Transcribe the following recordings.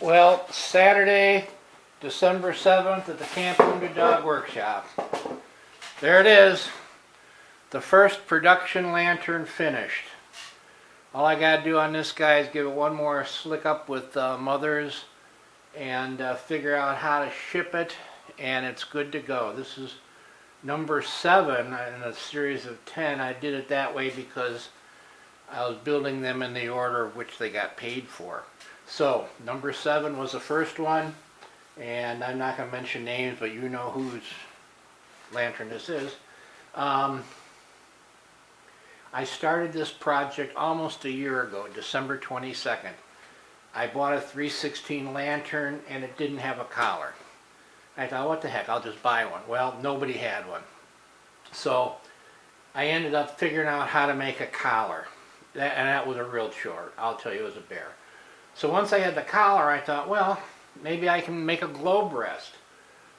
Well, Saturday, December 7th at the Camp Wounded Dog Workshop. There it is, the first production lantern finished. All I gotta do on this guy is give it one more slick up with mothers and figure out how to ship it, and it's good to go. This is number 7 in a series of 10. I did it that way because I was building them in the order of which they got paid for. So, number 7 was the first one, and I'm not going to mention names, but you know whose lantern this is. I started this project almost a year ago, December 22nd. I bought a 316 lantern, and it didn't have a collar. I thought, what the heck, I'll just buy one. Well, nobody had one. So, I ended up figuring out how to make a collar. And that was a real chore. I'll tell you, it was a bear. So once I had the collar, I thought, well, maybe I can make a globe rest.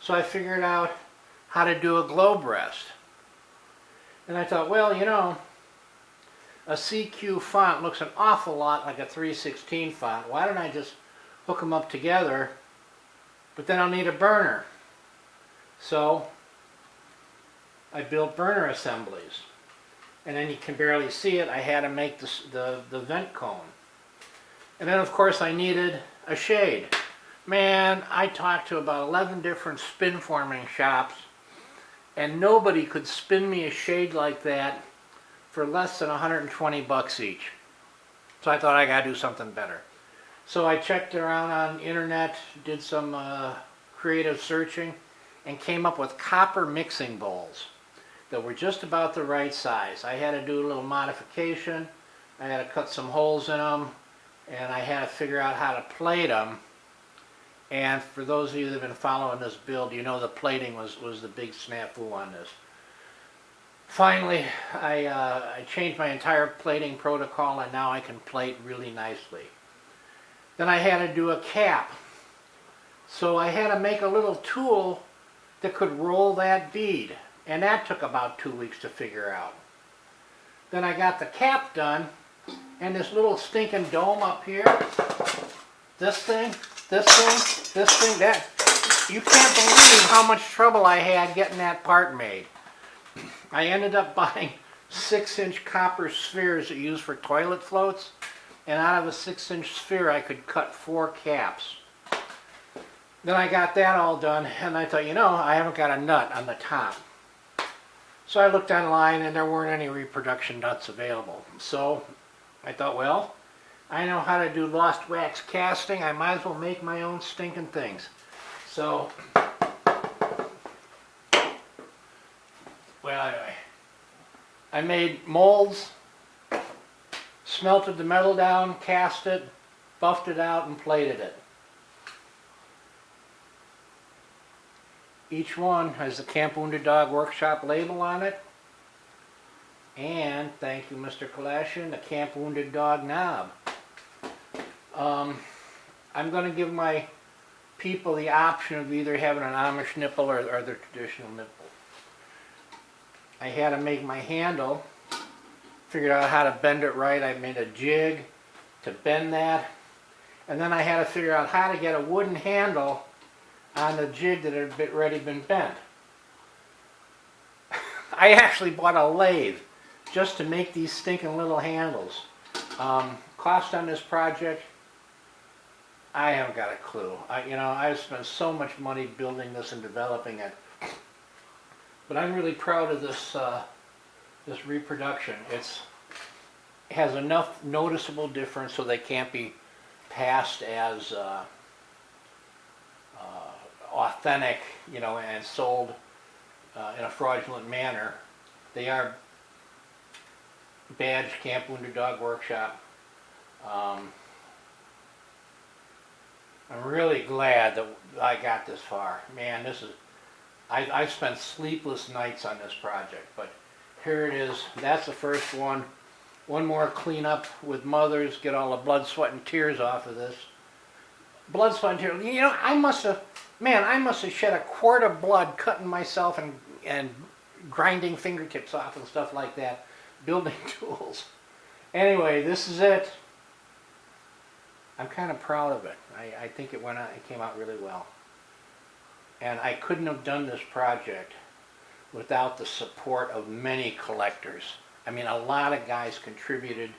So I figured out how to do a globe rest. And I thought, well, you know, a CQ font looks an awful lot like a 316 font. Why don't I just hook them up together, but then I'll need a burner. So I built burner assemblies. And then you can barely see it. I had to make the vent cone. And then of course I needed a shade. Man, I talked to about 11 different spin forming shops, and nobody could spin me a shade like that for less than 120 bucks each. So I thought I gotta do something better. So I checked around on the internet, did some creative searching, and came up with copper mixing bowls that were just about the right size. I had to do a little modification. I had to cut some holes in them, and I had to figure out how to plate them. And for those of you that have been following this build, you know the plating was the big snafu on this. Finally, I changed my entire plating protocol, and now I can plate really nicely. Then I had to do a cap. So I had to make a little tool that could roll that bead. And that took about 2 weeks to figure out. Then I got the cap done, and this little stinking dome up here, this thing, that, you can't believe how much trouble I had getting that part made. I ended up buying 6-inch copper spheres that you use for toilet floats, and out of a 6-inch sphere I could cut 4 caps. Then I got that all done, and I thought, you know, I haven't got a nut on the top. So I looked online, and there weren't any reproduction nuts available. So I thought, well, I know how to do lost wax casting. I might as well make my own stinking things. So, well, anyway, I made molds, smelted the metal down, cast it, buffed it out, and plated it. Each one has the Camp Wounded Dog Workshop label on it. And, thank you Mr. Kalashian, the Camp Wounded Dog knob. I'm going to give my people the option of either having an Amish nipple or their traditional nipple. I had to make my handle, figured out how to bend it right. I made a jig to bend that. And then I had to figure out how to get a wooden handle on the jig that had already been bent. I actually bought a lathe just to make these stinking little handles. Cost on this project, I haven't got a clue. I've spent so much money building this and developing it. But I'm really proud of this this reproduction. It has enough noticeable difference so they can't be passed as authentic, and sold in a fraudulent manner. They are badged Camp Wounded Dog Workshop. I'm really glad that I got this far. Man, I've spent sleepless nights on this project, but here it is. That's the first one. One more cleanup with mothers, get all the blood, sweat, and tears off of this. Blood, sweat, and tears. I must have shed a quart of blood cutting myself and grinding fingertips off and stuff like that, building tools. Anyway, this is it. I'm kind of proud of it. I think it came out really well. And I couldn't have done this project without the support of many collectors. I mean, a lot of guys contributed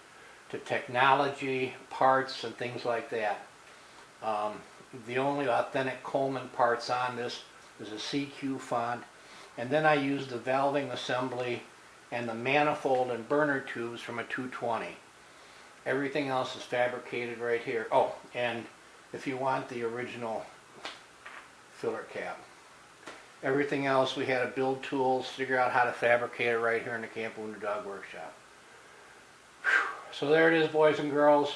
to technology, parts, and things like that. The only authentic Coleman parts on this is a CQ font, and then I used the valving assembly and the manifold and burner tubes from a 220. Everything else is fabricated right here. Oh, and if you want the original filler cap. Everything else we had to build tools, figure out how to fabricate it right here in the Camp Wounded Dog Workshop. Whew. So there it is, boys and girls.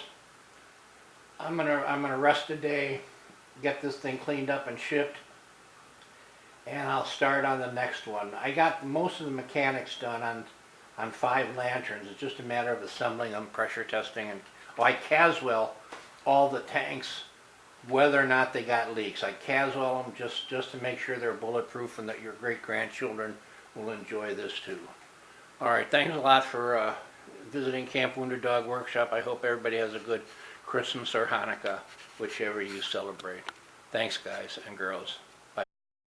I'm gonna rest today, get this thing cleaned up and shipped, and I'll start on the next one. I got most of the mechanics done on 5 lanterns. It's just a matter of assembling them, pressure testing, and I Caswell all the tanks, whether or not they got leaks. I Caswell them just to make sure they're bulletproof and that your great-grandchildren will enjoy this too. All right, thanks a lot for visiting Camp Wounded Dog Workshop. I hope everybody has a good Christmas or Hanukkah, whichever you celebrate. Thanks, guys and girls.